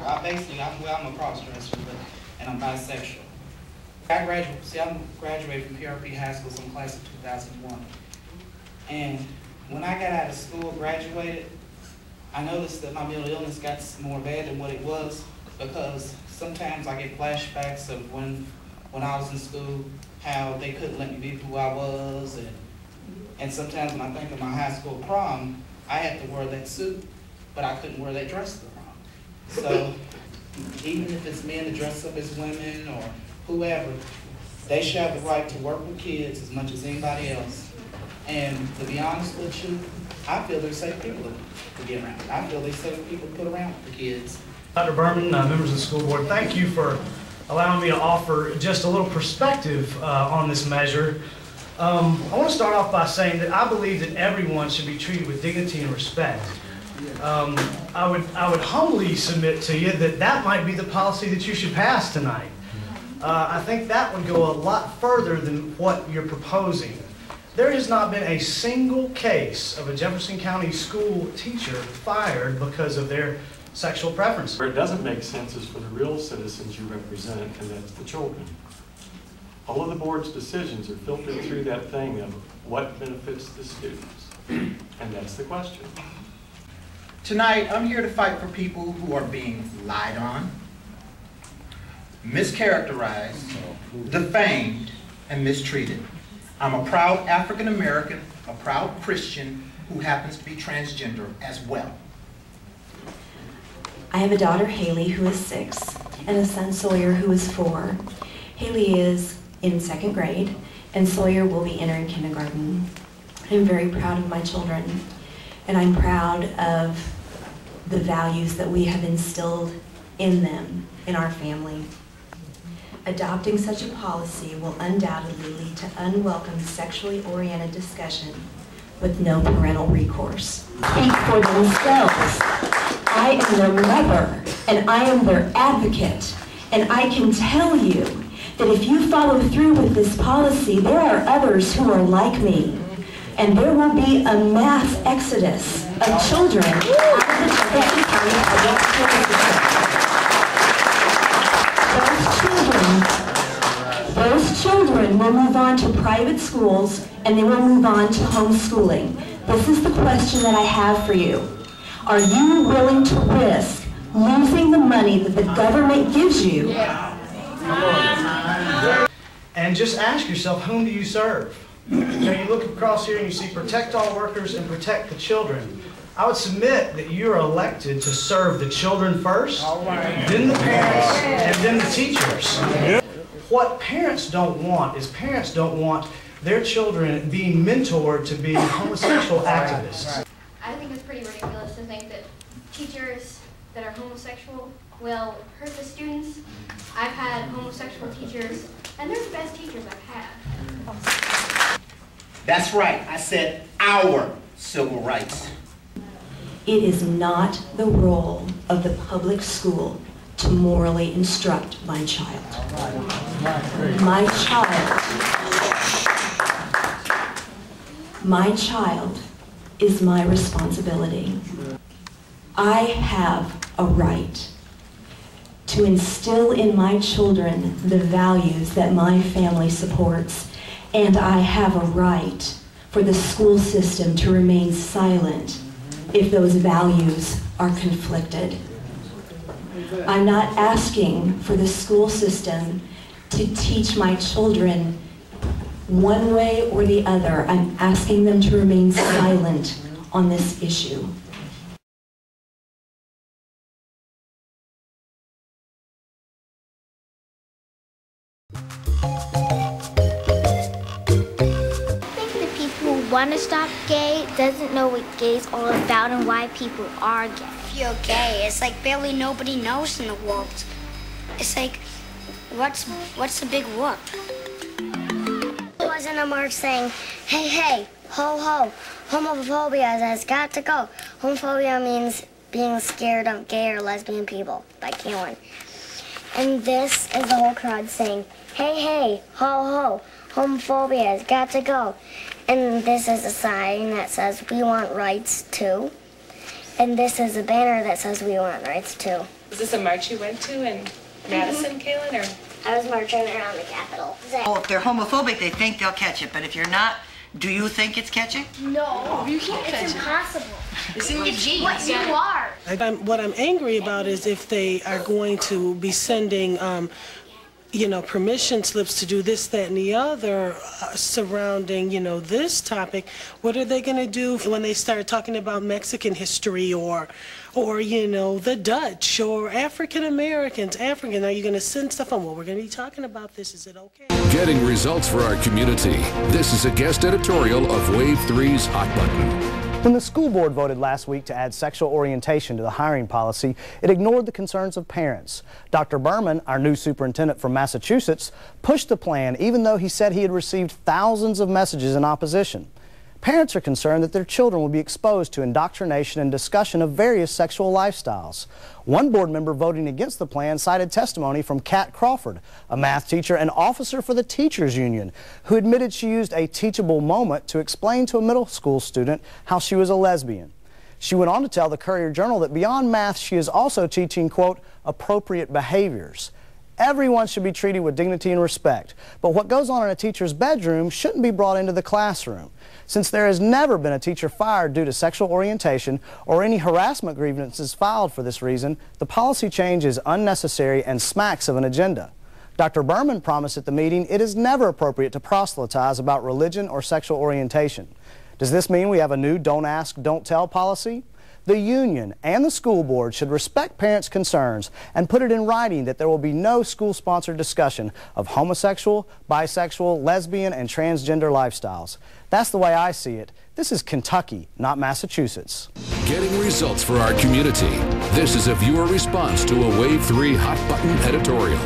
I'm a cross-dresser, and I'm bisexual. I graduated from PRP High School, so I'm class of 2001. And when I got out of school, graduated, I noticed that my mental illness got more bad than what it was, because sometimes I get flashbacks of when I was in school, how they couldn't let me be who I was, and sometimes when I think of my high school prom, I had to wear that suit, but I couldn't wear that dress to the prom. So even if it's men to dress up as women or whoever, they should have the right to work with kids as much as anybody else. And to be honest with you, I feel they're safe people to get around. I feel they're safe people to put around with the kids. Dr. Berman, members of the school board, thank you for allowing me to offer just a little perspective on this measure. I want to start off by saying that I believe that everyone should be treated with dignity and respect. I would humbly submit to you that that might be the policy that you should pass tonight. I think that would go a lot further than what you're proposing. There has not been a single case of a Jefferson County school teacher fired because of their sexual preference. Where it doesn't make sense is for the real citizens you represent, and that's the children. All of the board's decisions are filtered through that thing of what benefits the students, and that's the question. Tonight, I'm here to fight for people who are being lied on, mischaracterized, defamed, and mistreated. I'm a proud African American, a proud Christian who happens to be transgender as well. I have a daughter, Haley, who is 6, and a son, Sawyer, who is 4. Haley is in 2nd grade, and Sawyer will be entering kindergarten. I'm very proud of my children, and I'm proud of the values that we have instilled in them, in our family. Adopting such a policy will undoubtedly lead to unwelcome sexually oriented discussion with no parental recourse. Speak for themselves. I am their mother, and I am their advocate, and I can tell you that if you follow through with this policy, there are others who are like me, and there will be a mass exodus of children out of the Kentucky County Public School System. Those children will move on to private schools, and they will move on to homeschooling. This is the question that I have for you. Are you willing to risk losing the money that the government gives you? And just ask yourself, whom do you serve? You know, you look across here and you see protect all workers and protect the children. I would submit that you are elected to serve the children first, then the parents, and then the teachers. What parents don't want is parents don't want their children being mentored to be homosexual activists. I think it's pretty ridiculous to think that teachers that are homosexual will hurt the students. I've had homosexual teachers, and they're the best teachers I've had. That's right, I said our civil rights. It is not the role of the public school to morally instruct my child. My child is my responsibility. I have a right to instill in my children the values that my family supports, and I have a right for the school system to remain silent if those values are conflicted. I'm not asking for the school system to teach my children one way or the other. I'm asking them to remain silent on this issue. Want to stop gay doesn't know what gay is all about and why people are gay. If you're gay, it's like barely nobody knows in the world. It's like, what's the big whoop? There wasn't a march saying, hey, hey, ho, ho, homophobia has got to go. Homophobia means being scared of gay or lesbian people by killing. And this is the whole crowd saying, hey, hey, ho, ho, homophobia has got to go. And this is a sign that says we want rights too. And this is a banner that says we want rights too. Is this a march you went to in Madison, Kaylin, or? I was marching around the Capitol. Oh, if they're homophobic, they think they'll catch it, but if you're not, do you think it's catching? No, you can't catch it. It's impossible. It's in your genes. What you are. What I'm angry about is if they are going to be sending, permission slips to do this, that, and the other surrounding, this topic. What are they going to do when they start talking about Mexican history or the Dutch or African Americans? Are you going to send stuff on? Well, we're going to be talking about this. Is it okay? Getting results for our community. This is a guest editorial of Wave 3's Hot Button. When the school board voted last week to add sexual orientation to the hiring policy, it ignored the concerns of parents. Dr. Berman, our new superintendent from Massachusetts, pushed the plan even though he said he had received thousands of messages in opposition. Parents are concerned that their children will be exposed to indoctrination and discussion of various sexual lifestyles. One board member voting against the plan cited testimony from Kat Crawford, a math teacher and officer for the Teachers Union, who admitted she used a teachable moment to explain to a middle school student how she was a lesbian. She went on to tell the Courier-Journal that beyond math, she is also teaching, quote, appropriate behaviors. Everyone should be treated with dignity and respect, but what goes on in a teacher's bedroom shouldn't be brought into the classroom. Since there has never been a teacher fired due to sexual orientation or any harassment grievances filed for this reason, the policy change is unnecessary and smacks of an agenda. Dr. Berman promised at the meeting it is never appropriate to proselytize about religion or sexual orientation. Does this mean we have a new don't ask, don't tell policy? The union and the school board should respect parents' concerns and put it in writing that there will be no school-sponsored discussion of homosexual, bisexual, lesbian, and transgender lifestyles. That's the way I see it. This is Kentucky, not Massachusetts. Getting results for our community. This is a viewer response to a Wave 3 Hot Button editorial.